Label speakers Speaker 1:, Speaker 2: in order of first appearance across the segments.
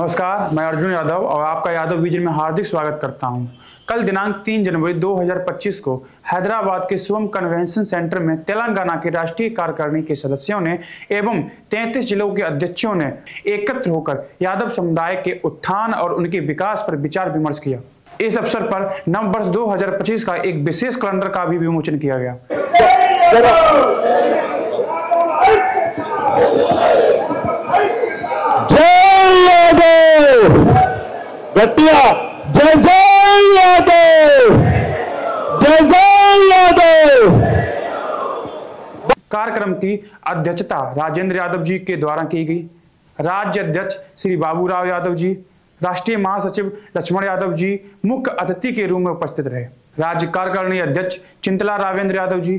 Speaker 1: नमस्कार, मैं अर्जुन यादव और आपका यादव विजन में हार्दिक स्वागत करता हूं। कल दिनांक 3 जनवरी 2025 को हैदराबाद के शुभम कन्वेंशन सेंटर में तेलंगाना के राष्ट्रीय कार्यकारिणी के सदस्यों ने एवं 33 जिलों के अध्यक्षों ने एकत्र होकर यादव समुदाय के उत्थान और उनके विकास पर विचार विमर्श किया। इस अवसर पर नव वर्ष 2025 का एक विशेष कैलेंडर का भी विमोचन किया गया।
Speaker 2: गट्टिया जय जय यादव, जय जय यादव।
Speaker 1: कार्यक्रम की अध्यक्षता राजेंद्र यादव जी के द्वारा की गई। राज्य अध्यक्ष श्री बाबूराव यादव जी, राष्ट्रीय महासचिव लक्ष्मण यादव जी मुख्य अतिथि के रूप में उपस्थित रहे। राज्य कार्यकारिणी अध्यक्ष चिंतला रावेंद्र यादव जी,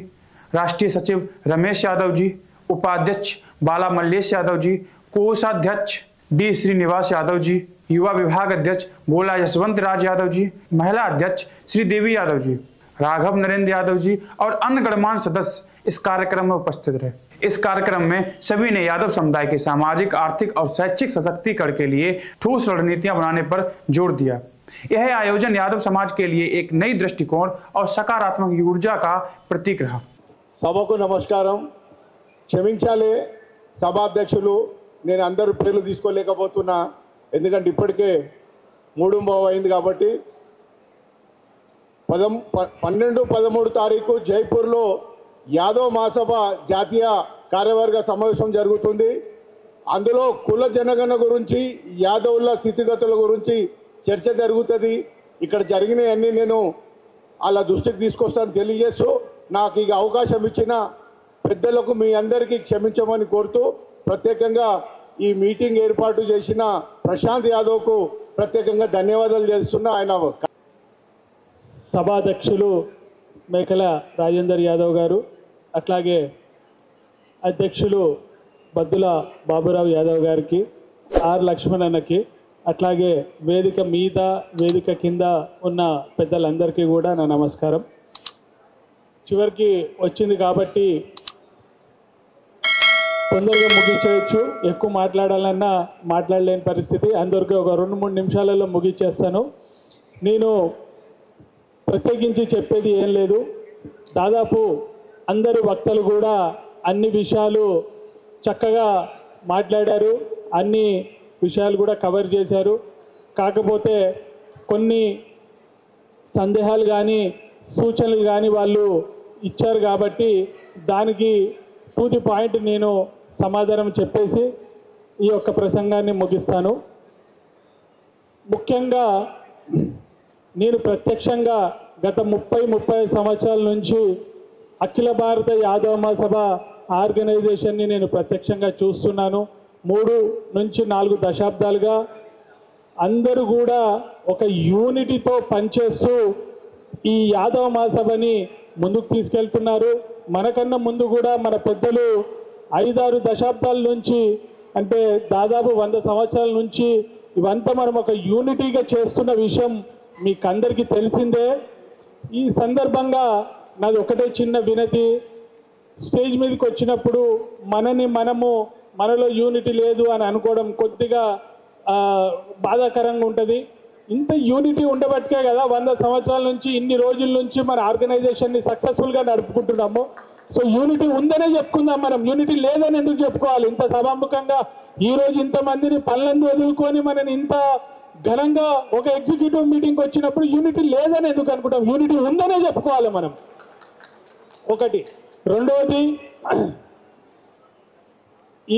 Speaker 1: राष्ट्रीय सचिव रमेश यादव जी, उपाध्यक्ष बाला मल्लेश यादव जी, कोषाध्यक्ष डी श्रीनिवास यादव जी, युवा विभाग अध्यक्ष बोला यशवंत राज यादव जी, महिला अध्यक्ष श्री देवी यादव जी, राघव नरेंद्र यादव जी और अन्य गणमान्य सदस्य इस कार्यक्रम में उपस्थित रहे। इस कार्यक्रम में सभी ने यादव समुदाय के सामाजिक, आर्थिक और शैक्षिक सशक्तिकरण के लिए ठोस रणनीतियां बनाने पर जोर दिया। यह आयोजन यादव समाज के लिए एक नई दृष्टिकोण और सकारात्मक ऊर्जा का प्रतीक रहा।
Speaker 2: సభకు నమస్కారం। క్షమించాలి సభాధ్యక్షులు, నేను అందరూ పేర్లు తీసుకోలేకపోతున్నా, ఎందుకంటే ఇప్పటికే 3:30 అయింది కాబట్టి 12-13 తారీఖు జైపూర్లో యాదవ్ మహాసభ జాతీయ కార్యవర్గ సమావేశం జరుగుతుంది। అందులో కుల జనగణన గురించి, యాదవుల స్థితిగతుల గురించి చర్చ జరుగుతుంది। ఇక్కడ జరిగినవన్నీ నేను అలా దృష్టికి తీసుకొస్తాను తెలియజేస్తూ, నాకు ఈ అవకాశం ఇచ్చిన పెద్దలకు మీ అందరికీ క్షమించమని కోరుతూ, ప్రత్యేకంగా ఈ మీటింగ్ ఏర్పాటు చేసిన ప్రశాంత్ యాదవ్కు ప్రత్యేకంగా ధన్యవాదాలు చేస్తున్నా। ఆయన
Speaker 3: సభాధ్యక్షులు మేకల రాజేందర్ యాదవ్ గారు, అట్లాగే అధ్యక్షులు బద్దుల బాబురావు యాదవ్ గారికి, ఆర్ లక్ష్మణ్ అన్నకి, అట్లాగే వేదిక మీద వేదిక కింద ఉన్న పెద్దలందరికీ కూడా నా నమస్కారం। చివరికి వచ్చింది కాబట్టి తొందరగా ముగించేయచ్చు, ఎక్కువ మాట్లాడాలన్నా మాట్లాడలేని పరిస్థితి, అందరికీ ఒక 2-3 నిమిషాలలో ముగించేస్తాను। నేను ప్రత్యేకించి చెప్పేది ఏం లేదు, దాదాపు అందరు వక్తలు కూడా అన్ని విషయాలు చక్కగా మాట్లాడారు, అన్ని విషయాలు కూడా కవర్ చేశారు। కాకపోతే కొన్ని సందేహాలు కానీ సూచనలు కానీ వాళ్ళు ఇచ్చారు కాబట్టి దానికి టు ది పాయింట్ నేను సమాధానం చెప్పేసి ఈ యొక్క ప్రసంగాన్ని ముగిస్తాను। ముఖ్యంగా నేను ప్రత్యక్షంగా గత 30 సంవత్సరాల నుంచి అఖిల భారత యాదవ మహాసభ ఆర్గనైజేషన్ని నేను ప్రత్యక్షంగా చూస్తున్నాను। 3 నుంచి 4 దశాబ్దాలుగా అందరూ కూడా ఒక యూనిటీతో పనిచేస్తూ ఈ యాదవ మహాసభని ముందుకు తీసుకెళ్తున్నారు। మనకన్నా ముందు కూడా మన పెద్దలు 5-6 దశాబ్దాల నుంచి, అంటే దాదాపు 100 సంవత్సరాల నుంచి ఇవంతా మనం ఒక యూనిటీగా చేస్తున్న విషయం మీకు అందరికీ తెలిసిందే। ఈ సందర్భంగా నాది ఒకటే చిన్న వినతి, స్టేజ్ మీదకి వచ్చినప్పుడు మనలో యూనిటీ లేదు అని అనుకోవడం కొద్దిగా బాధాకరంగా ఉంటుంది। ఇంత యూనిటీ ఉండబట్టే కదా 100 సంవత్సరాల నుంచి, ఇన్ని రోజుల నుంచి మన ఆర్గనైజేషన్ని సక్సెస్ఫుల్గా నడుపుకుంటున్నాము। సో యూనిటీ ఉందనే చెప్పుకుందాం, మనం యూనిటీ లేదని ఎందుకు చెప్పుకోవాలి? ఇంత సభాముఖంగా ఈరోజు ఇంతమందిని పనులను వదులుకొని మనని ఇంత ఘనంగా ఒక ఎగ్జిక్యూటివ్ మీటింగ్కి వచ్చినప్పుడు యూనిటీ లేదని ఎందుకు అనుకుంటాం? యూనిటీ ఉందనే చెప్పుకోవాలి మనం, ఒకటి। రెండవది,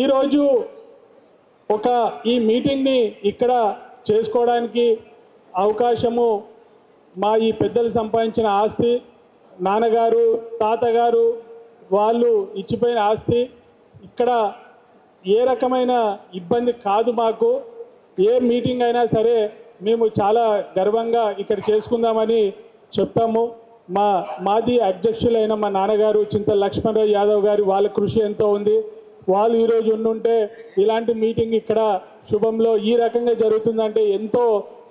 Speaker 3: ఈరోజు ఈ మీటింగ్ని ఇక్కడ చేసుకోవడానికి అవకాశము మా ఈ పెద్దలు సంపాదించిన ఆస్తి, నాన్నగారు తాతగారు వాళ్ళు ఇచ్చిపోయిన ఆస్తి, ఇక్కడ ఏ రకమైన ఇబ్బంది కాదు మాకు। ఏ మీటింగ్ అయినా సరే మేము చాలా గర్వంగా ఇక్కడ చేసుకుందామని చెప్తాము। మాది అధ్యక్షులైన మా నాన్నగారు చింతల లక్ష్మణరావు యాదవ్ గారు, వాళ్ళ కృషి ఎంతో ఉంది। వాళ్ళు ఈరోజు ఉండుంటే ఇలాంటి మీటింగ్ ఇక్కడ శుభంలో ఈ రకంగా జరుగుతుందంటే ఎంతో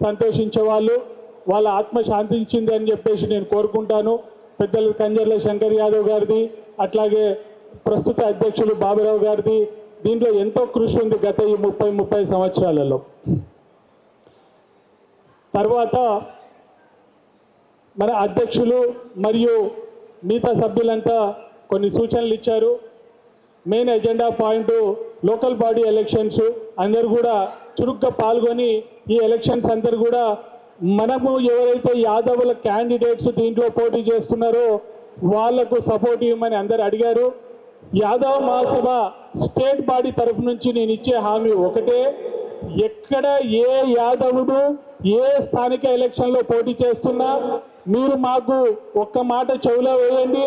Speaker 3: సంతోషించేవాళ్ళు, వాళ్ళ ఆత్మ శాంతించింది అని చెప్పేసి నేను కోరుకుంటాను। పెద్దలు కంజర్ల శంకర్ యాదవ్ గారిది, అట్లాగే ప్రస్తుత అధ్యక్షులు బాబురావు గారిది దీంట్లో ఎంతో కృషి ఉంది గత ఈ 30 సంవత్సరాలలో। తర్వాత మన అధ్యక్షులు మరియు మిగతా సభ్యులంతా కొన్ని సూచనలు ఇచ్చారు. Main agenda point local body elections, అందరూ కూడా చురుగ్గా పాల్గొని ఈ ఎలక్షన్స్ అందరూ కూడా మనము ఎవరైతే యాదవుల క్యాండిడేట్స్ దీంట్లో పోటీ చేస్తున్నారో వాళ్లకు సపోర్ట్ ఇవ్వమని అందరు అడిగారు. యాదవ్ మహాసభ స్టేట్ బాడీ తరఫు నుంచి నేను ఇచ్చే హామీ ఒకటే, ఎక్కడ ఏ యాదవుడు ఏ స్థానిక ఎలక్షన్లో పోటీ చేస్తున్నా మీరు మాకు ఒక్క మాట చెవులో వేయండి.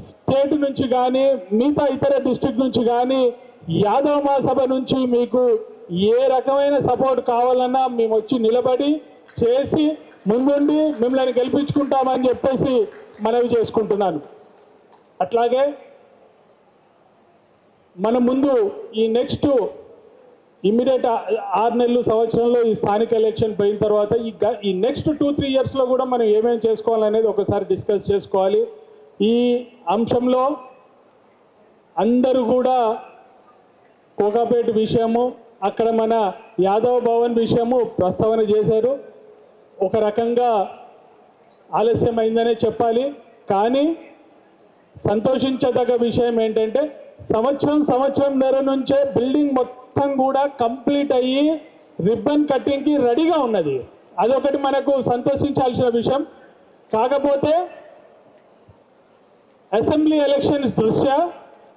Speaker 3: స్టేట్ నుంచి కానీ మిగతా ఇతర డిస్ట్రిక్ట్ నుంచి కానీ యాదవ్ మహాసభ నుంచి మీకు ఏ రకమైన సపోర్ట్ కావాలన్నా మేము వచ్చి నిలబడి చేసి ముందుండి మిమ్మల్ని గెలిపించుకుంటామని చెప్పేసి మనవి చేసుకుంటున్నాను. అట్లాగే మన ముందు ఈ నెక్స్ట్ ఇమ్మీడియట్ 6 నెలలు సంవత్సరంలో ఈ స్థానిక ఎలక్షన్ పోయిన తర్వాత ఈ నెక్స్ట్ 2-3 ఇయర్స్లో కూడా మనం ఏమేమి చేసుకోవాలనేది ఒకసారి డిస్కస్ చేసుకోవాలి. ఈ అంశంలో అందరూ కూడా కోకాపేట విషయము, అక్కడ మన యాదవ్ భవన్ విషయము ప్రస్తావన చేశారు. ఒక రకంగా ఆలస్యమైందనే చెప్పాలి. కానీ సంతోషించదగ్గ విషయం ఏంటంటే సంవత్సరంన్నర నుంచే బిల్డింగ్ మొత్తం కూడా కంప్లీట్ అయ్యి రిబ్బన్ కటింగ్కి రెడీగా ఉన్నది. అదొకటి మనకు సంతోషించాల్సిన విషయం. కాకపోతే అసెంబ్లీ ఎలక్షన్స్ దృష్ట్యా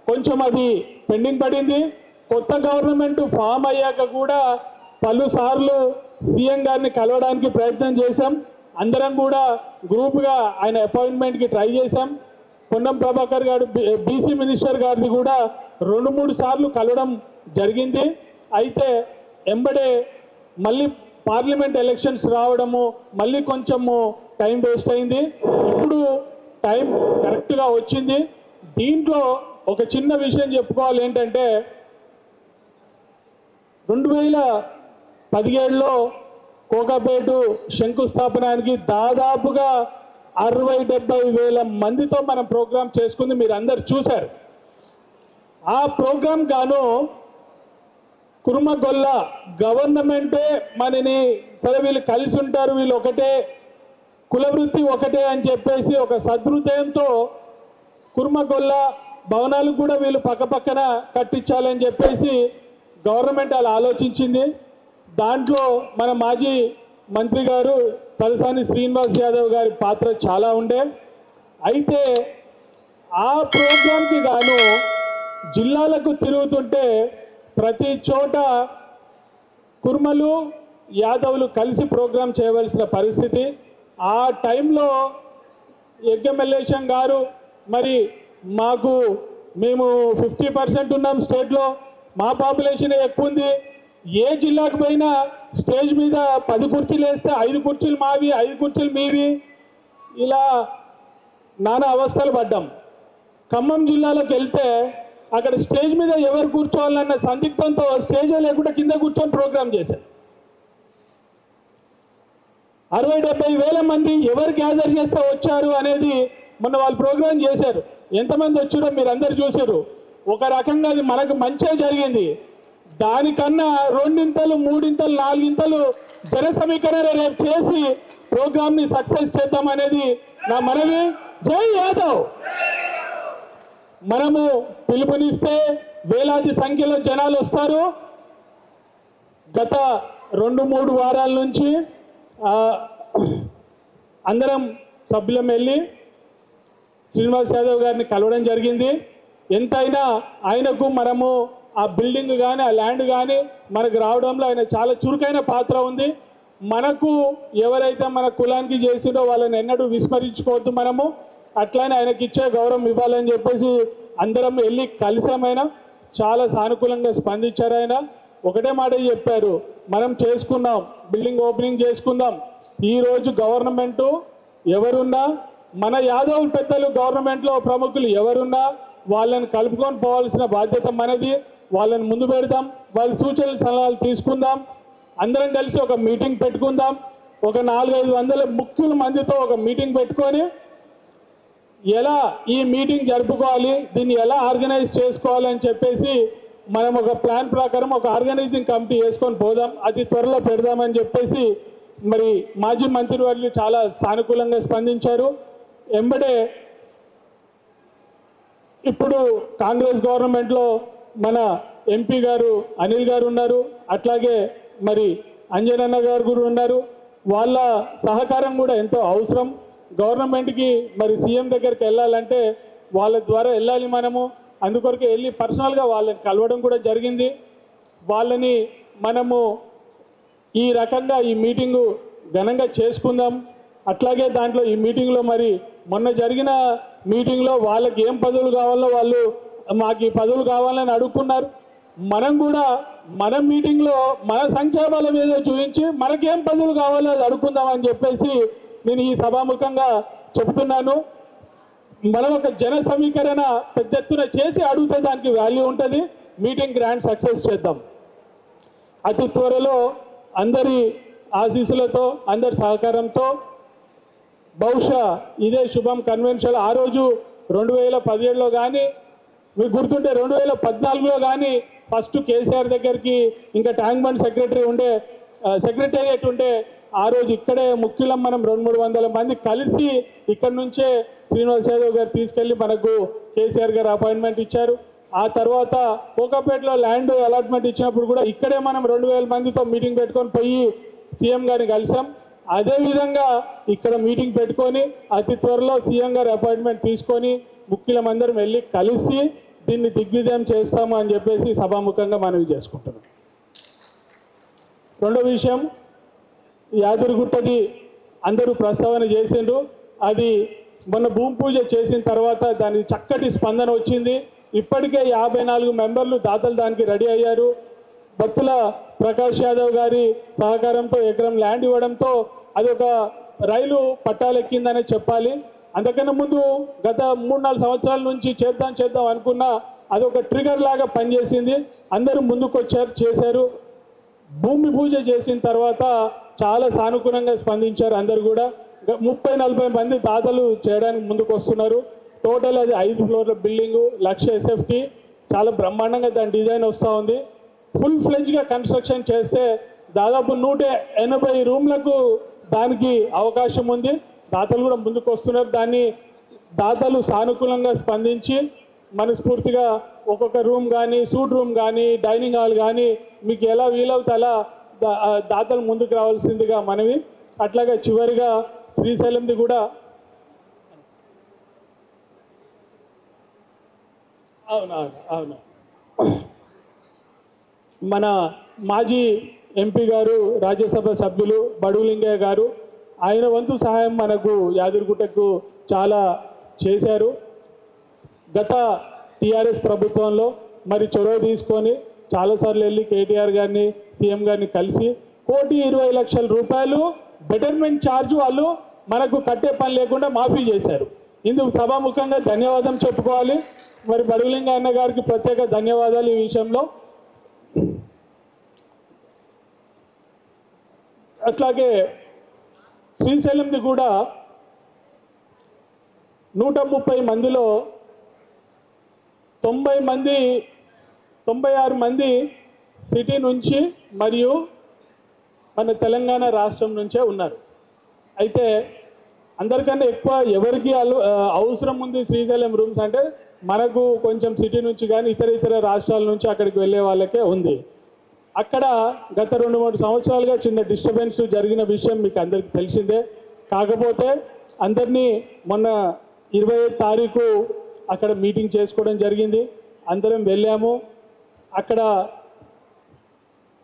Speaker 3: కొంచెం అది పెండింగ్ పడింది. కొత్త గవర్నమెంట్ ఫామ్ అయ్యాక కూడా పలుసార్లు సీఎం గారిని కలవడానికి ప్రయత్నం చేశాం. అందరం కూడా గ్రూప్గా ఆయన అపాయింట్మెంట్కి ట్రై చేశాం. పొన్నం ప్రభాకర్ గారు బీసీ మినిస్టర్ గారిని కూడా 2-3 సార్లు కలవడం జరిగింది. అయితే ఎంబడే మళ్ళీ పార్లమెంట్ ఎలక్షన్స్ రావడము, మళ్ళీ కొంచెము టైం వేస్ట్ అయింది. ఇప్పుడు టైం కరెక్ట్గా వచ్చింది. దీంట్లో ఒక చిన్న విషయం చెప్పుకోవాలి ఏంటంటే 2017లో కోకాపేట శంకుస్థాపనానికి దాదాపుగా 60-70 వేల మందితో మనం ప్రోగ్రాం చేసుకుంది మీరు అందరు చూశారు. ఆ ప్రోగ్రాం గాను కుర్మగొల్ల గవర్నమెంటే మనని సరే వీళ్ళు కలిసి ఉంటారు, వీళ్ళు ఒకటే కులవృత్తి ఒకటే అని చెప్పేసి ఒక సదృదయంతో కుర్మగొల్ల భవనాలు కూడా వీళ్ళు పక్కపక్కన కట్టించాలని చెప్పేసి గవర్నమెంట్ అలా ఆలోచించింది. దాంట్లో మన మాజీ మంత్రి గారు తలసాని శ్రీనివాస్ యాదవ్ గారి పాత్ర చాలా ఉండే. అయితే ఆ ప్రోగ్రాంకి గాను జిల్లాలకు తిరుగుతుంటే ప్రతి చోట కుర్మలు యాదవులు కలిసి ప్రోగ్రాం చేయవలసిన పరిస్థితి. ఆ టైంలో యజ్ఞమల్లేశం గారు మరి మేము 50% ఉన్నాం స్టేట్లో, మా పాపులేషన్ ఎక్కువ ఉంది, ఏ జిల్లాకు పోయినా స్టేజ్ మీద 10 కుర్చీలు వేస్తే 5 కుర్చీలు మావి 5 కుర్చీలు మీవి, ఇలా నానా అవస్థలు పడ్డాం. ఖమ్మం జిల్లాలోకి వెళ్తే అక్కడ స్టేజ్ మీద ఎవరు కూర్చోవాలన్న సందిగ్ధంతో స్టేజే లేకుండా కింద కూర్చొని ప్రోగ్రాం చేశారు. 60-70 వేల మంది ఎవరు గ్యాదర్ చేస్తే వచ్చారు అనేది మొన్న వాళ్ళు ప్రోగ్రాం చేశారు. ఎంతమంది వచ్చారో మీరు అందరు చూశారు. ఒక రకంగా అది మనకు మంచే జరిగింది. దానికన్నా 2 3 4 జన సమీకరణ రేపు చేసి ప్రోగ్రామ్ని సక్సెస్ చేద్దామనేది నా మనవి. జై యాదవ్. మనము పిలుపునిస్తే వేలాది సంఖ్యలో జనాలు వస్తారు. గత 2-3 వారాల నుంచి అందరం సభ్యులం వెళ్ళి శ్రీనివాస్ యాదవ్ గారిని కలవడం జరిగింది. ఎంతైనా ఆయనకు మనము ఆ బిల్డింగ్ కానీ ఆ ల్యాండ్ కానీ మనకు రావడంలో ఆయన చాలా చురుకైన పాత్ర ఉంది. మనకు ఎవరైతే మన కులానికి చేసిండో వాళ్ళని ఎన్నడూ విస్మరించుకోవద్దు. మనము అట్లానే ఆయనకి ఇచ్చే గౌరవం ఇవ్వాలని చెప్పేసి అందరం వెళ్ళి కలిసామైనా చాలా సానుకూలంగా స్పందించారు. ఆయన ఒకటే మాట చెప్పారు, మనం చేసుకున్నాం, బిల్డింగ్ ఓపెనింగ్ చేసుకుందాం. ఈరోజు గవర్నమెంటు ఎవరున్నా, మన యాదవ్ పెద్దలు గవర్నమెంట్లో ప్రముఖులు ఎవరున్నా వాళ్ళని కలుపుకొని పోవాల్సిన బాధ్యత మనది. వాళ్ళని ముందు పెడదాం, వాళ్ళ సూచనలు సలహాలు తీసుకుందాం, అందరం కలిసి ఒక మీటింగ్ పెట్టుకుందాం. ఒక 400-500 ముఖ్యుల మందితో ఒక మీటింగ్ పెట్టుకొని ఎలా ఈ మీటింగ్ జరుపుకోవాలి, దీన్ని ఎలా ఆర్గనైజ్ చేసుకోవాలని చెప్పేసి మనం ఒక ప్లాన్ ప్రకారం ఒక ఆర్గనైజింగ్ కమిటీ వేసుకొని పోదాం, అది త్వరలో పెడదామని చెప్పేసి మరి మాజీ మంత్రివర్యులు చాలా సానుకూలంగా స్పందించారు. ఎంబడే ఇప్పుడు కాంగ్రెస్ గవర్నమెంట్లో మన ఎంపీ గారు అనిల్ గారు ఉన్నారు, అట్లాగే మరి అంజనన్న గారు కూడా ఉన్నారు. వాళ్ళ సహకారం కూడా ఎంతో అవసరం. గవర్నమెంట్కి మరి సీఎం దగ్గరికి వెళ్ళాలంటే వాళ్ళ ద్వారా వెళ్ళాలి మనము. అందుకొరకు వెళ్ళి పర్సనల్గా వాళ్ళని కలవడం కూడా జరిగింది. వాళ్ళని మనము ఈ రకంగా ఈ మీటింగు ఘనంగా చేసుకుందాం. అట్లాగే దాంట్లో ఈ మీటింగ్లో మరి మొన్న జరిగిన మీటింగ్లో వాళ్ళకి ఏం పదవులు కావాలో వాళ్ళు మాకు ఈ పదవులు కావాలని అడుగుకున్నారు. మనం కూడా మన మీటింగ్లో మన సంఖ్యాబలం ఏదో చూపించి మనకేం పదవులు కావాలో అది అడుగుకుందామని చెప్పేసి నేను ఈ సభాముఖంగా చెబుతున్నాను. మనం ఒక జన సమీకరణ పెద్ద ఎత్తున చేసి అడిగితే దానికి వాల్యూ ఉంటుంది. మీటింగ్ గ్రాండ్ సక్సెస్ చేద్దాం. అతి త్వరలో అందరి ఆశీస్సులతో అందరి సహకారంతో బహుశా ఇదే శుభం కన్వెన్షన్ ఆ రోజు 2017లో కానీ మీకు గుర్తుంటే 2014లో కానీ ఫస్ట్ కేసీఆర్ దగ్గరికి ఇంకా ట్యాంక్ బండ్ సెక్రటేరియట్ ఉంటే ఆ రోజు ఇక్కడే ముఖ్యులం మనం 200-300 మంది కలిసి ఇక్కడ నుంచే శ్రీనివాస్ యాదవ్ గారు తీసుకెళ్ళి మనకు కేసీఆర్ గారు అపాయింట్మెంట్ ఇచ్చారు. ఆ తర్వాత కోకాపేటలో ల్యాండ్ అలాట్మెంట్ ఇచ్చినప్పుడు కూడా ఇక్కడే మనం 2000 మందితో మీటింగ్ పెట్టుకొని పోయి సీఎం గారిని కలిసాం. అదేవిధంగా ఇక్కడ మీటింగ్ పెట్టుకొని అతి త్వరలో సీఎం గారి అపాయింట్మెంట్ తీసుకొని ముఖ్యులమందరం వెళ్ళి కలిసి దీన్ని దిగ్విజయం చేస్తాము అని చెప్పేసి సభాముఖంగా మనవి చేసుకుంటున్నాం. రెండో విషయం, యాదగిరిగుట్టది అందరూ ప్రస్తావన చేసిండ్రు. అది మొన్న భూమి పూజ చేసిన తర్వాత దానికి చక్కటి స్పందన వచ్చింది. ఇప్పటికే 54 మెంబర్లు దాతలు దానికి రెడీ అయ్యారు. భక్తుల ప్రకాష్ యాదవ్ గారి సహకారంతో ఎకరం ల్యాండ్ ఇవ్వడంతో అది ఒక రైలు పట్టాలెక్కిందనే చెప్పాలి. అంతకన్నా ముందు గత 3-4 సంవత్సరాల నుంచి చేద్దాం అనుకున్నా అదొక ట్రిగర్ లాగా పనిచేసింది. అందరూ ముందుకు వచ్చారు, చేశారు. భూమి పూజ చేసిన తర్వాత చాలా సానుకూలంగా స్పందించారు. అందరు కూడా 30-40 మంది దాతలు చేయడానికి ముందుకు వస్తున్నారు. టోటల్ అది 5 ఫ్లోర్ల బిల్డింగు, 1,00,000 SFT, చాలా బ్రహ్మాండంగా దాని డిజైన్ వస్తూ ఉంది. ఫుల్ ఫ్లెడ్జ్గా కన్స్ట్రక్షన్ చేస్తే దాదాపు 180 రూమ్లకు దానికి అవకాశం ఉంది. దాతలు కూడా ముందుకు వస్తున్నారు. దాన్ని దాతలు సానుకూలంగా స్పందించి మనస్ఫూర్తిగా ఒక్కొక్క రూమ్ కానీ, సూట్ రూమ్ కానీ, డైనింగ్ హాల్ కానీ మీకు ఎలా వీలవుతే అలా దాతలు ముందుకు రావాల్సిందిగా మనవి. అట్లాగే చివరిగా శ్రీశైలంది కూడా అవును మన మాజీ ఎంపీ గారు, రాజ్యసభ సభ్యులు బడుగులింగయ్య గారు, ఆయన వంతు సహాయం మనకు యాదగిరిగుట్టకు చాలా చేశారు. గత టీఆర్ఎస్ ప్రభుత్వంలో మరి చొరవ తీసుకొని చాలాసార్లు వెళ్ళి కేటీఆర్ గారిని, సీఎం గారిని కలిసి 1,20,00,000 రూపాయలు బెటర్మెంట్ ఛార్జ్ వాళ్ళు మనకు కట్టే పని లేకుండా మాఫీ చేశారు. ఇందుకు సభాముఖంగా ధన్యవాదం చెప్పుకోవాలి. మరి బడుగులింగయ్య అన్న గారికి ప్రత్యేక ధన్యవాదాలు ఈ విషయంలో. అట్లాగే శ్రీశైలంది కూడా 130 మందిలో 96 మంది సిటీ నుంచి మరియు మన తెలంగాణ రాష్ట్రం నుంచే ఉన్నారు. అయితే అందరికన్నా ఎక్కువ ఎవరికి అవసరం ఉంది శ్రీశైలం రూమ్స్ అంటే మనకు కొంచెం సిటీ నుంచి కానీ ఇతర రాష్ట్రాల నుంచి అక్కడికి వెళ్ళే వాళ్ళకే ఉంది. అక్కడ గత 2-3 సంవత్సరాలుగా చిన్న డిస్టర్బెన్స్ జరిగిన విషయం మీకు అందరికీ తెలిసిందే. కాకపోతే అందరినీ మొన్న 25వ తారీఖు అక్కడ మీటింగ్ చేసుకోవడం జరిగింది. అందరం వెళ్ళాము, అక్కడ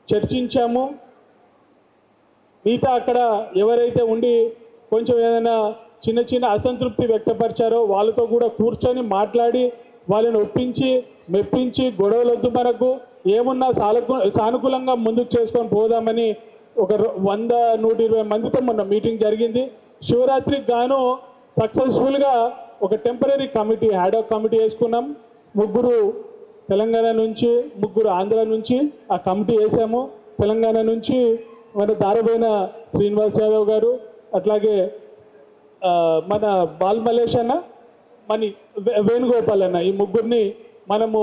Speaker 3: చర్చించాము. మిగతా అక్కడ ఎవరైతే ఉండి కొంచెం ఏదైనా చిన్న అసంతృప్తి వ్యక్తపరిచారో వాళ్ళతో కూడా కూర్చొని మాట్లాడి వాళ్ళని ఒప్పించి మెప్పించి గొడవలొద్దు, మనకు ఏమున్నా సానుకూలంగా ముందుకు చేసుకొని పోదామని ఒక 100-120 మందితో మొన్న మీటింగ్ జరిగింది. శివరాత్రికి గాను సక్సెస్ఫుల్గా ఒక టెంపరీ కమిటీ, హ్యాడాక్ కమిటీ వేసుకున్నాం. 3 తెలంగాణ నుంచి, 3 ఆంధ్ర నుంచి ఆ కమిటీ వేసాము. తెలంగాణ నుంచి మన దారబోయిన శ్రీనివాస్ యాదవ్ గారు, అట్లాగే మన బాల్మలేష్ అన్న, వేణుగోపాల్ అన్న, ఈ 3 మనము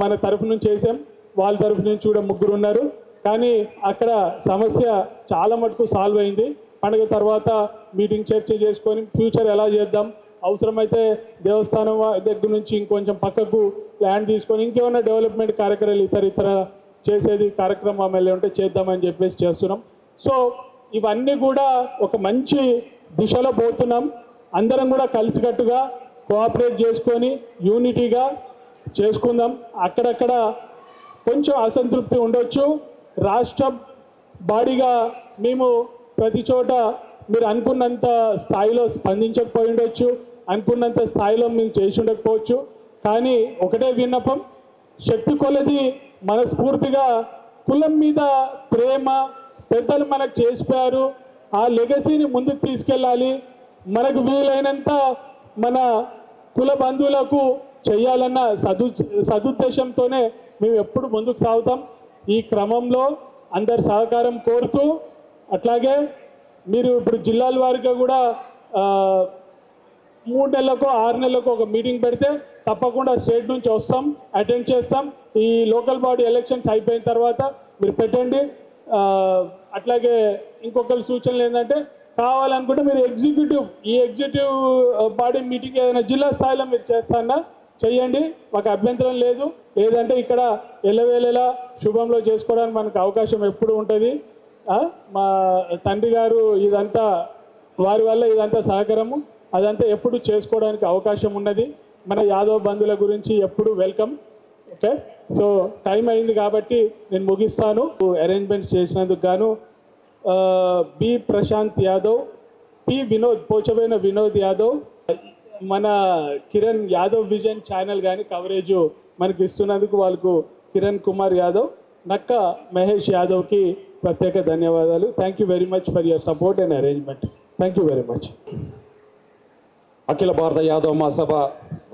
Speaker 3: మన తరఫు నుంచి వేసాం. వాళ్ళ తరఫు నుంచి కూడా 3 ఉన్నారు. కానీ అక్కడ సమస్య చాలా మటుకు సాల్వ్ అయింది. పండుగ తర్వాత మీటింగ్ చర్చ చేసుకొని ఫ్యూచర్ ఎలా చేద్దాం, అవసరమైతే దేవస్థానం దగ్గర నుంచి ఇంకొంచెం పక్కకు ల్యాండ్ తీసుకొని ఇంకేమైనా డెవలప్మెంట్ కార్యక్రమాలు ఇతర చేసేది కార్యక్రమం ఉంటే చేద్దామని చెప్పేసి చేస్తున్నాం. సో ఇవన్నీ కూడా ఒక మంచి దిశలో పోతున్నాం. అందరం కూడా కలిసికట్టుగా కోఆపరేట్ చేసుకొని యూనిటీగా చేసుకుందాం. అక్కడక్కడ కొంచెం అసంతృప్తి ఉండొచ్చు. రాష్ట్ర బాడీగా మేము ప్రతి చోట మీరు అనుకున్నంత స్థాయిలో స్పందించకపోయి ఉండొచ్చు, అనుకున్నంత స్థాయిలో మేము చేసి ఉండకపోవచ్చు. కానీ ఒకటే విన్నపం, శక్తి కొలది మనస్ఫూర్తిగా కులం మీద ప్రేమ పెద్దలు మనకు చేసిపోయారు, ఆ లెగసీని ముందుకు తీసుకెళ్ళాలి. మనకు వీలైనంత మన కుల బంధువులకు చేయాలన్న సదుద్దేశంతోనే మేము ఎప్పుడు ముందుకు సాగుతాం. ఈ క్రమంలో అందరి సహకారం కోరుతూ, అట్లాగే మీరు ఇప్పుడు జిల్లాల వారిగా కూడా 3 నెలలకు 6 నెలలకు ఒక మీటింగ్ పెడితే తప్పకుండా స్టేట్ నుంచి వస్తాం, అటెండ్ చేస్తాం. ఈ లోకల్ బాడీ ఎలక్షన్స్ అయిపోయిన తర్వాత మీరు పెట్టండి. అట్లాగే ఇంకొకరి సూచనలు ఏంటంటే, కావాలనుకుంటే మీరు ఎగ్జిక్యూటివ్ బాడీ మీటింగ్ ఏదైనా జిల్లా స్థాయిలో మీరు చేస్తానా చెయ్యండి, మాకు అభ్యంతరం లేదు. లేదంటే ఇక్కడ ఎల్లవేళలా శుభంలో చేసుకోవడానికి మనకు అవకాశం ఎప్పుడు ఉంటుంది. మా తండ్రి గారు ఇదంతా వారి వల్ల ఇదంతా సహకారము, అదంతా ఎప్పుడు చేసుకోవడానికి అవకాశం ఉన్నది. మన యాదవ్ బంధువుల గురించి ఎప్పుడు వెల్కమ్. ఓకే, సో టైం అయింది కాబట్టి నేను ముగిస్తాను. అరేంజ్మెంట్స్ చేసినందుకు గాను బి ప్రశాంత్ యాదవ్, పి వినోద్, పోచబోయిన వినోద్ యాదవ్, మన కిరణ్ యాదవ్ విజన్ ఛానల్ కానీ కవరేజ్ మనకి ఇస్తున్నందుకు వాళ్ళకు కిరణ్ కుమార్ యాదవ్, నక్క మహేష్ యాదవ్కి ప్రత్యేక ధన్యవాదాలు. Thank you very much for your support and arrangement. Thank you very much.
Speaker 4: Akhila Bharata Yadav మహాసభ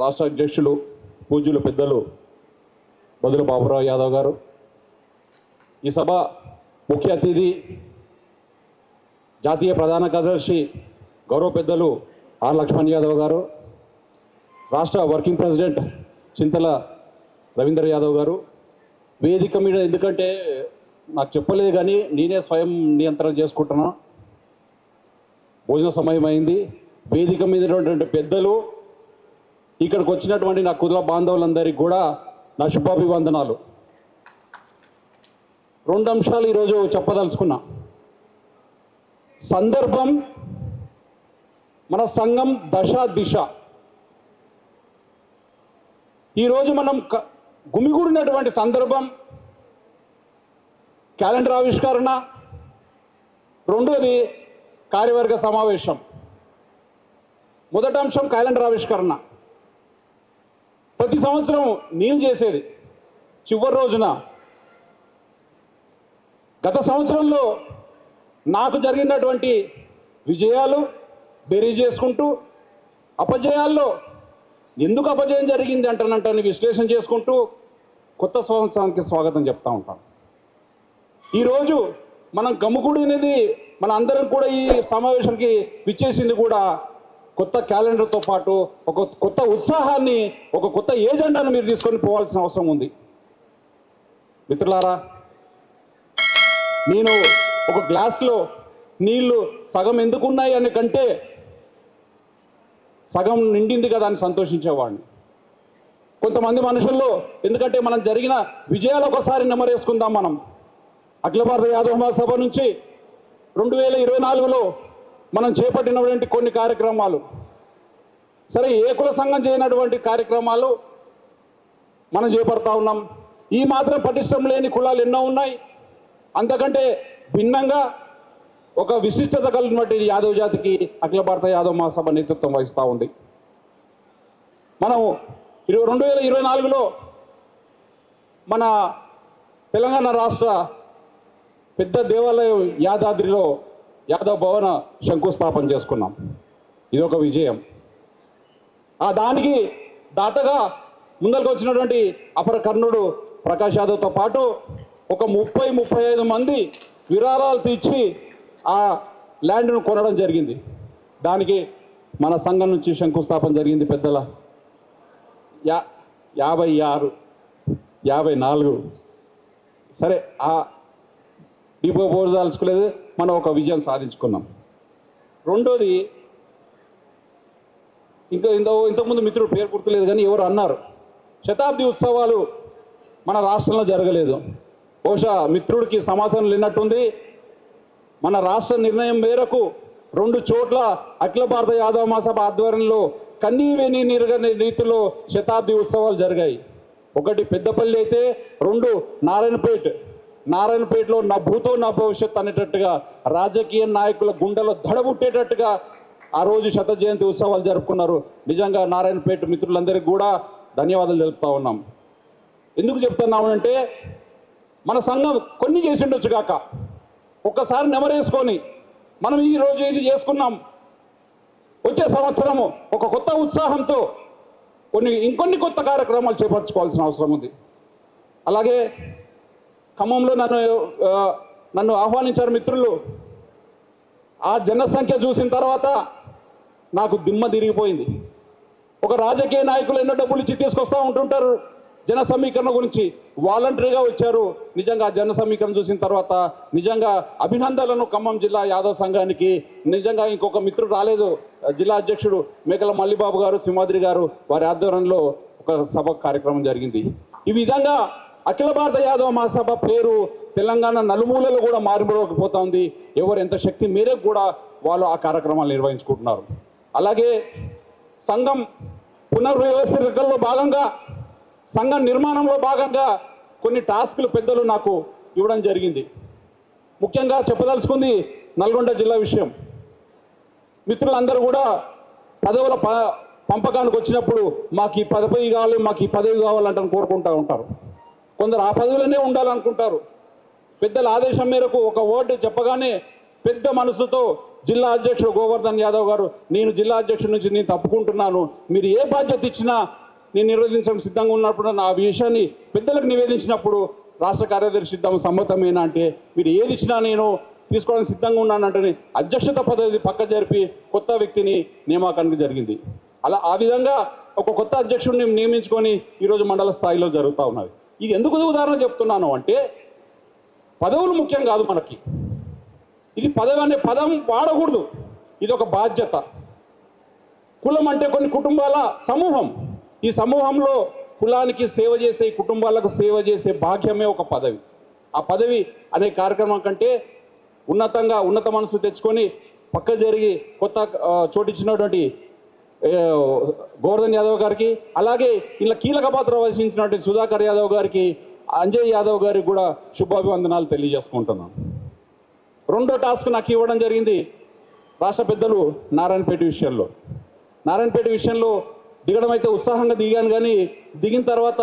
Speaker 4: రాష్ట్ర అధ్యక్షులు పూజ్యులు పెద్దలు బదుల బాబురావు యాదవ్ గారు, ఈ సభ ముఖ్య అతిథి జాతీయ ప్రధాన కార్యదర్శి గౌరవ పెద్దలు ఆర్ లక్ష్మణ్ యాదవ్ గారు, రాష్ట్ర వర్కింగ్ ప్రెసిడెంట్ చింతల రవీందర్ యాదవ్ గారు, వేదిక మీద ఎందుకంటే నాకు చెప్పలేదు కానీ నేనే స్వయం నియంత్రణ చేసుకుంటున్నా, భోజన సమయం అయింది. వేదిక మీద ఉన్నటువంటి పెద్దలు, ఇక్కడికి వచ్చినటువంటి నా కుల బాంధవులందరికీ కూడా నా శుభాభివందనాలు. 2 అంశాలు ఈరోజు చెప్పదలుచుకున్నా. సందర్భం, మన సంఘం దశ దిశ. ఈరోజు మనం గుమిగూడినటువంటి సందర్భం క్యాలెండర్ ఆవిష్కరణ, రెండోది కార్యవర్గ సమావేశం. మొదటి అంశం క్యాలెండర్ ఆవిష్కరణ. ప్రతి సంవత్సరం నేను చేసేది చివరి రోజున. గత సంవత్సరంలో నాకు జరిగినటువంటి విజయాలు బేరీ చేసుకుంటూ, అపజయాల్లో ఎందుకు అపజయం జరిగింది అంటానంటాన్ని విశ్లేషణ చేసుకుంటూ కొత్త సంవత్సరానికి స్వాగతం చెప్తా ఉంటాను. ఈరోజు మనం గమ్ముకూడినది, మన అందరం కూడా ఈ సమావేశానికి విచ్చేసింది కూడా కొత్త క్యాలెండర్తో పాటు ఒక కొత్త ఉత్సాహాన్ని, ఒక కొత్త ఏజెండాను మీరు తీసుకొని పోవాల్సిన అవసరం ఉంది. మిత్రులారా, నేను ఒక గ్లాస్లో నీళ్లు సగం ఎందుకున్నాయి అని కంటే సగం నిండింది కదా అని సంతోషించేవాడిని. కొంతమంది మనుషుల్లో, ఎందుకంటే మనం జరిగిన విజయాలు ఒకసారి నెమరేసుకుందాం. మనం అఖిల భారత యాదవ మహాసభ నుంచి 2024లో మనం చేపట్టినటువంటి కొన్ని కార్యక్రమాలు, సరే ఏ కుల సంఘం చేయనటువంటి కార్యక్రమాలు మనం చేపడతా ఉన్నాం. ఈ మాత్రం పటిష్టం లేని కులాలు ఎన్నో ఉన్నాయి. అంతకంటే భిన్నంగా ఒక విశిష్టత కలిగినటువంటి యాదవ్ జాతికి అఖిల భారత యాదవ మహాసభ నేతృత్వం వహిస్తూ ఉంది. మనం 2024లో మన తెలంగాణ రాష్ట్ర పెద్ద దేవాలయం యాదాద్రిలో యాదవ్ భవన శంకుస్థాపన చేసుకున్నాం. ఇదొక విజయం. దానికి దాటగా ముందరకు వచ్చినటువంటి అపర కర్ణుడు ప్రకాష్ యాదవ్తో పాటు ఒక 30-35 మంది విరాళాలు తీర్చి ఆ ల్యాండ్ను కొనడం జరిగింది. దానికి మన సంఘం నుంచి శంకుస్థాపన జరిగింది. పెద్దల 56-54 సరే, డిపో పోదలుచుకోలేదు, మనం ఒక విజయం సాధించుకున్నాం. రెండోది, ఇంతకుముందు మిత్రుడు పేరు గుర్తులేదు కానీ ఎవరు అన్నారు, శతాబ్ది ఉత్సవాలు మన రాష్ట్రంలో జరగలేదు. బహుశా మిత్రుడికి సమాధానం లేనట్టుంది. మన రాష్ట్ర నిర్ణయం మేరకు 2 చోట్ల అఖిల భారత యాదవ మహాసభ ఆధ్వర్యంలో కన్నీవేని నీరుగని రీతిలో శతాబ్ది ఉత్సవాలు జరిగాయి. ఒకటి పెద్దపల్లి అయితే, 2 నారాయణపేటలో నా భూతో నా భవిష్యత్ అనేటట్టుగా రాజకీయ నాయకుల గుండెలో దడబుట్టేటట్టుగా ఆ రోజు శత జయంతి ఉత్సవాలు జరుపుకున్నారు. నిజంగా నారాయణపేట మిత్రులందరికీ కూడా ధన్యవాదాలు తెలుపుతా ఉన్నాం. ఎందుకు చెప్తున్నామంటే, మన సంఘం కొన్ని చేసి ఉండొచ్చు కాక ఒక్కసారి నెమరేసుకొని మనం ఈరోజు ఇది చేసుకున్నాం, వచ్చే సంవత్సరము ఒక కొత్త ఉత్సాహంతో ఇంకొన్ని కొత్త కార్యక్రమాలు చేపట్టుకోవాల్సిన అవసరం ఉంది. అలాగే ఖమ్మంలో నన్ను ఆహ్వానించారు మిత్రులు. ఆ జనసంఖ్య చూసిన తర్వాత నాకు దిమ్మ తిరిగిపోయింది. ఒక రాజకీయ నాయకులు ఎన్నో డబ్బులు ఇచ్చి తీసుకొస్తూ ఉంటుంటారు జన సమీకరణ గురించి, వాలంటరీగా వచ్చారు. నిజంగా జన సమీకరణ చూసిన తర్వాత నిజంగా అభినందనలను ఖమ్మం జిల్లా యాదవ్ సంఘానికి. నిజంగా ఇంకొక మిత్రుడు రాలేదు, జిల్లా అధ్యక్షుడు మేకల మల్లిబాబు గారు, సింహాద్రి గారు, వారి ఆధ్వర్యంలో ఒక సభ కార్యక్రమం జరిగింది. ఈ విధంగా అఖిల భారత యాదవ మహాసభ పేరు తెలంగాణ నలుమూలలో కూడా మారిపోతా ఉంది. ఎవరు ఎంత శక్తి మేరకు కూడా వాళ్ళు ఆ కార్యక్రమాలు నిర్వహించుకుంటున్నారు. అలాగే సంఘం పునర్వ్యవస్థీకరణలో భాగంగా, సంఘ నిర్మాణంలో భాగంగా కొన్ని టాస్కులు పెద్దలు నాకు ఇవ్వడం జరిగింది. ముఖ్యంగా చెప్పదలుచుకుంది నల్గొండ జిల్లా విషయం. మిత్రులందరూ కూడా పదవుల పంపకానికి వచ్చినప్పుడు మాకు ఈ పదవి కావాలి, మాకు ఈ పదవి కావాలంటే కోరుకుంటూ ఉంటారు. కొందరు ఆ పదవిలోనే ఉండాలనుకుంటారు. పెద్దల ఆదేశం మేరకు ఒక వర్డ్ చెప్పగానే పెద్ద మనసుతో జిల్లా అధ్యక్షుడు గోవర్ధన్ యాదవ్ గారు, నేను జిల్లా అధ్యక్షుడి నుంచి నేను తప్పుకుంటున్నాను, మీరు ఏ బాధ్యత ఇచ్చినా నేను నిర్వహించడానికి సిద్ధంగా ఉన్నప్పుడు ఆ విషయాన్ని పెద్దలకు నివేదించినప్పుడు రాష్ట్ర కార్యదర్శి సమ్మతమేనా అంటే, మీరు ఏది ఇచ్చినా నేను తీసుకోవడానికి సిద్ధంగా ఉన్నానంటే అధ్యక్షత పదవి పక్క జరిపి కొత్త వ్యక్తిని నియామకానికి జరిగింది. ఆ విధంగా ఒక కొత్త అధ్యక్షుడిని నియమించుకొని ఈరోజు మండల స్థాయిలో జరుగుతూ ఉన్నది. ఇది ఎందుకు ఉదాహరణ చెప్తున్నాను అంటే, పదవులు ముఖ్యం కాదు మనకి. ఇది పదవి అనే పదం వాడకూడదు, ఇది ఒక బాధ్యత. కులం అంటే కొన్ని కుటుంబాల సమూహం. ఈ సమూహంలో కులానికి సేవ చేసే, కుటుంబాలకు సేవ చేసే భాగ్యమే ఒక పదవి. ఆ పదవి అనే కార్యక్రమం కంటే ఉన్నత మనసు తెచ్చుకొని పక్క జరిగి కొత్త చోటిచ్చినటువంటి గోవర్ధన్ యాదవ్ గారికి, అలాగే ఇలా కీలక పాత్ర వహించినటువంటి సుధాకర్ యాదవ్ గారికి, అంజయ్ యాదవ్ గారికి కూడా శుభాభివందనాలు తెలియజేసుకుంటున్నాను. రెండో టాస్క్ నాకు ఇవ్వడం జరిగింది రాష్ట్ర పెద్దలు నారాయణపేట విషయంలో దిగడం అయితే ఉత్సాహంగా దిగాను, కానీ దిగిన తర్వాత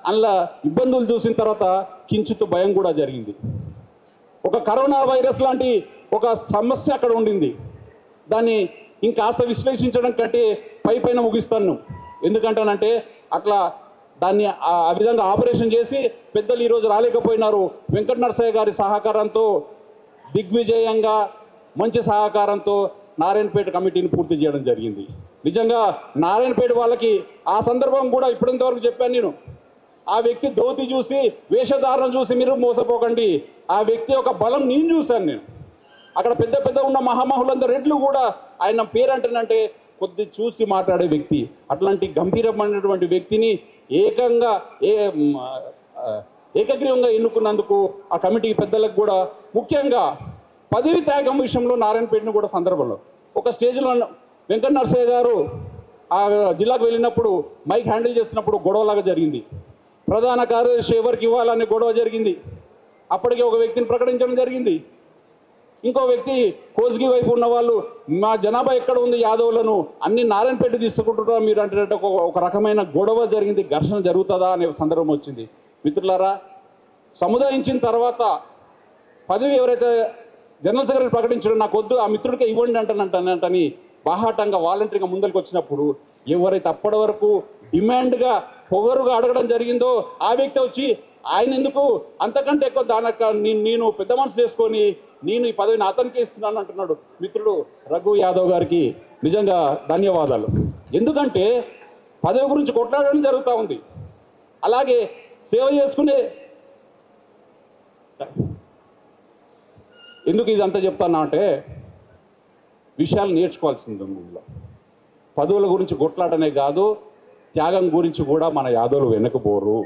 Speaker 4: అందులో ఇబ్బందులు చూసిన తర్వాత కించిత్ భయం కూడా జరిగింది. ఒక కరోనా వైరస్ లాంటి ఒక సమస్య అక్కడ ఉండింది. దాన్ని ఇంకాస్త విశ్లేషించడం కంటే పైన ముగిస్తాను. ఎందుకంటానంటే అట్లా దాన్ని ఆ విధంగా ఆపరేషన్ చేసి పెద్దలు ఈరోజు రాలేకపోయినారు. వెంకట నరసయ్య గారి సహకారంతో దిగ్విజయంగా మంచి సహకారంతో నారాయణపేట కమిటీని పూర్తి చేయడం జరిగింది. నిజంగా నారాయణపేట వాళ్ళకి ఆ సందర్భం కూడా ఇప్పటింతవరకు చెప్పాను నేను, ఆ వ్యక్తి ధోతి చూసి, వేషధారణ చూసి మీరు మోసపోకండి. ఆ వ్యక్తి యొక్క బలం నేను చూశాను. నేను అక్కడ పెద్ద ఉన్న మహామహులందరూ రెడ్లు కూడా ఆయన పేరు అంటేనంటే కొద్ది చూసి మాట్లాడే వ్యక్తి. అట్లాంటి గంభీరమైనటువంటి వ్యక్తిని ఏకగ్రీవంగా ఎన్నుకున్నందుకు ఆ కమిటీ పెద్దలకు కూడా, ముఖ్యంగా పదవి త్యాగం విషయంలో నారాయణపేటను కూడా సందర్భంలో ఒక స్టేజ్లో వెంకట నరసయ్య గారు ఆ జిల్లాకు వెళ్ళినప్పుడు మైక్ హ్యాండిల్ చేస్తున్నప్పుడు గొడవలాగా జరిగింది. ప్రధాన కార్యదర్శి ఎవరికి ఇవ్వాలనే గొడవ జరిగింది. అప్పటికే ఒక వ్యక్తిని ప్రకటించడం జరిగింది. ఇంకో వ్యక్తి కోస్గి వైపు ఉన్న వాళ్ళు, మా జనాభా ఎక్కడ ఉంది యాదవులను అన్ని నారాయణపేట తీసుకుంటున్నారు మీరు అంటే ఒక రకమైన గొడవ జరిగింది. ఘర్షణ జరుగుతుందా అనే సందర్భం వచ్చింది. మిత్రులారా, సముదాయించిన తర్వాత పదవి ఎవరైతే జనరల్ సెక్రటరీ ప్రకటించడం నాకు వద్దు, ఆ మిత్రుడికే ఇవ్వండి అంటానంటని బాహాటంగా వాలంటరీగా ముందరికి వచ్చినప్పుడు ఎవరైతే అప్పటి వరకు డిమాండ్గా పొగరుగా అడగడం జరిగిందో ఆ వ్యక్తి వచ్చి ఆయన ఎందుకు అంతకంటే ఎక్కువ నేను పెద్ద మనసు చేసుకొని నేను ఈ పదవిని అతనికి ఇస్తున్నాను అంటున్నాడు మిత్రుడు రఘు యాదవ్ గారికి. నిజంగా ధన్యవాదాలు. ఎందుకంటే పదవి గురించి కొట్లాడడం జరుగుతూ ఉంది. అలాగే సేవ చేసుకునే ఎందుకు ఇదంతా చెప్తానా అంటే విషయాలు నేర్చుకోవాల్సింది ఉంది ఇందులో. పదవుల గురించి కొట్లాడనే కాదు, త్యాగం గురించి కూడా మన యాదవులు వెనకపోరు.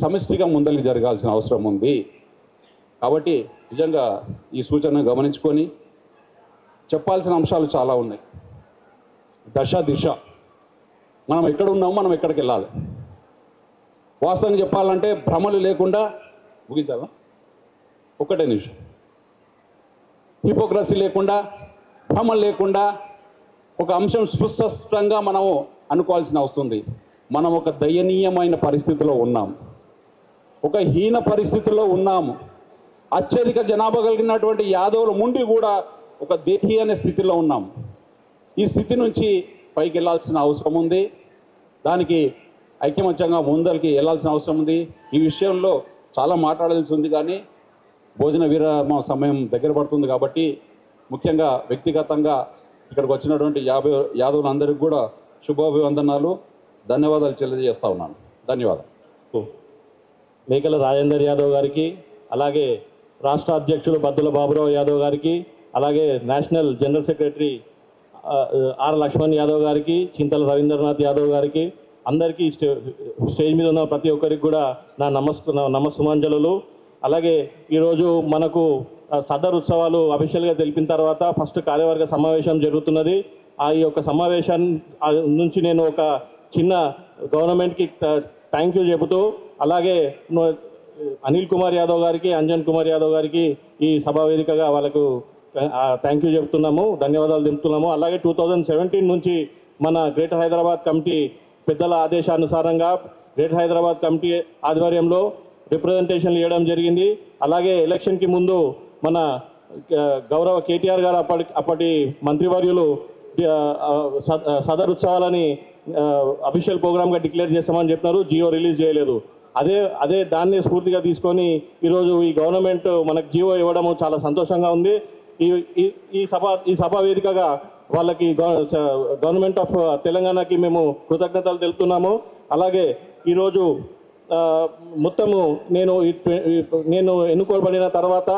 Speaker 4: సమిష్టిగా ముందరికి జరగాల్సిన అవసరం ఉంది. కాబట్టి నిజంగా ఈ సూచన గమనించుకొని చెప్పాల్సిన అంశాలు చాలా ఉన్నాయి. దశ దిశ, మనం ఎక్కడ ఉన్నామో మనం ఎక్కడికి వెళ్ళాలి. వాస్తవంగా చెప్పాలంటే భ్రమలు లేకుండా ముగించాలా, ఒక్కటే నిమిషం, హిపోక్రసీ లేకుండా, భ్రమలు లేకుండా ఒక అంశం స్పష్టంగా మనము అనుకోవాల్సిన అవసరం ఉంది. మనం ఒక దయనీయమైన పరిస్థితిలో ఉన్నాం, ఒక హీన పరిస్థితిలో ఉన్నాము. అత్యధిక జనాభా కలిగినటువంటి యాదవులు ముందు కూడా ఒక దేహి అనే స్థితిలో ఉన్నాం. ఈ స్థితి నుంచి పైకి వెళ్ళాల్సిన అవసరం ఉంది. దానికి ఐక్యమత్యంగా ముందరికి వెళ్ళాల్సిన అవసరం ఉంది. ఈ విషయంలో చాలా మాట్లాడాల్సి ఉంది, కానీ భోజన విరామ సమయం దగ్గర పడుతుంది. కాబట్టి ముఖ్యంగా వ్యక్తిగతంగా ఇక్కడికి వచ్చినటువంటి యాదవులందరికీ కూడా శుభాభివందనాలు, ధన్యవాదాలు తెలియజేస్తా ఉన్నాను. ధన్యవాదాలు.
Speaker 5: మేకల రాజేందర్ యాదవ్ గారికి, అలాగే రాష్ట్ర అధ్యక్షులు బద్దుల బాబురావు యాదవ్ గారికి, అలాగే national general secretary R Laxman Yadav గారికి, చింతల రవీంద్రనాథ్ యాదవ్ గారికి, అందరికీ స్టేజ్ మీద ఉన్న ప్రతి ఒక్కరికి కూడా నా నమస్సుమాంజలు. అలాగే ఈరోజు మనకు సదర్ ఉత్సవాలు అఫీషియల్గా తెలిపిన తర్వాత ఫస్ట్ కార్యవర్గ సమావేశం జరుగుతున్నది. ఆ యొక్క సమావేశం నుంచి నేను ఒక చిన్న గవర్నమెంట్కి థ్యాంక్ యూ చెబుతూ, అలాగే అనిల్ కుమార్ యాదవ్ గారికి, అంజన్ కుమార్ యాదవ్ గారికి ఈ సభా వేదికగా వాళ్ళకు థ్యాంక్ యూ చెప్తున్నాము, ధన్యవాదాలు తెలుపుతున్నాము. అలాగే 2017 నుంచి మన గ్రేటర్ హైదరాబాద్ కమిటీ పెద్దల ఆదేశానుసారంగా గ్రేటర్ హైదరాబాద్ కమిటీ ఆధ్వర్యంలో రిప్రజెంటేషన్లు ఇవ్వడం జరిగింది. అలాగే ఎలక్షన్కి ముందు మన గౌరవ కేటీఆర్ గారు అప్పటి మంత్రివర్యులు సదర్ ఉత్సవాలని అఫీషియల్ ప్రోగ్రామ్గా డిక్లేర్ చేస్తామని చెప్తున్నారు, జియో రిలీజ్ చేయలేదు. అదే దాన్ని స్ఫూర్తిగా తీసుకొని ఈరోజు ఈ గవర్నమెంట్ మనకు జియో ఇవ్వడం చాలా సంతోషంగా ఉంది. ఈ సభా వేదికగా వాళ్ళకి గవర్నమెంట్ ఆఫ్ తెలంగాణకి మేము కృతజ్ఞతలు తెలుపుతున్నాము. అలాగే ఈరోజు మొత్తము నేను ఎన్నుకోబడిన తర్వాత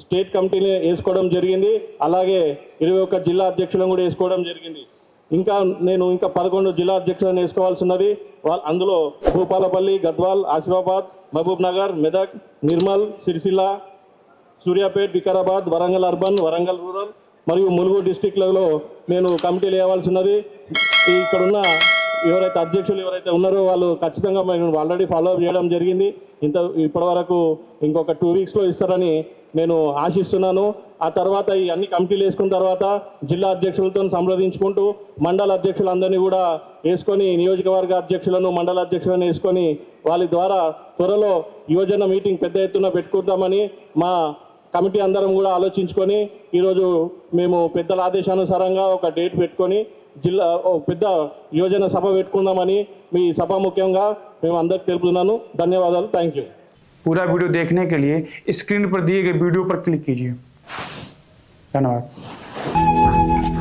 Speaker 5: స్టేట్ కమిటీని వేసుకోవడం జరిగింది. అలాగే 21 జిల్లా అధ్యక్షులను కూడా వేసుకోవడం జరిగింది. నేను ఇంకా 11 జిల్లా అధ్యక్షులను వేసుకోవాల్సి ఉన్నది. అందులో భూపాలపల్లి, గద్వాల్, ఆసిఫాబాద్, మహబూబ్ నగర్, మెదక్, నిర్మల్, సిరిసిల్ల, సూర్యాపేట్, వికారాబాద్, వరంగల్ అర్బన్, వరంగల్ రూరల్ మరియు ములుగు డిస్టిక్లలో నేను కమిటీలు వేయవలసి ఉన్నది. ఇక్కడున్న ఎవరైతే అధ్యక్షులు ఎవరైతే ఉన్నారో వాళ్ళు ఖచ్చితంగా మేము ఆల్రెడీ ఫాలోఅప్ చేయడం జరిగింది. ఇప్పటివరకు ఇంకొక 2 వీక్స్లో ఇస్తారని నేను ఆశిస్తున్నాను. ఆ తర్వాత ఈ అన్ని కమిటీలు వేసుకున్న తర్వాత జిల్లా అధ్యక్షులతో సంప్రదించుకుంటూ మండల అధ్యక్షులందరినీ కూడా వేసుకొని, నియోజకవర్గ అధ్యక్షులను, మండల అధ్యక్షులను వేసుకొని వాళ్ళ ద్వారా త్వరలో యువజన మీటింగ్ పెద్ద ఎత్తున పెట్టుకుంటామని మా కమిటీ అందరం కూడా ఆలోచించుకొని ఈరోజు మేము పెద్దల ఆదేశానుసారంగా ఒక డేట్ పెట్టుకొని పెద్ద యువజన సభ పెట్టుకుందామని మీ సభాముఖ్యంగా మేము అందరికి తెలుపుతున్నాను. ధన్యవాదాలు. Thank you.
Speaker 1: पूरा वीडियो देखने के लिए स्क्रीन पर दिए गए वीडियो पर क्लिक कीजिए. धन्यवाद.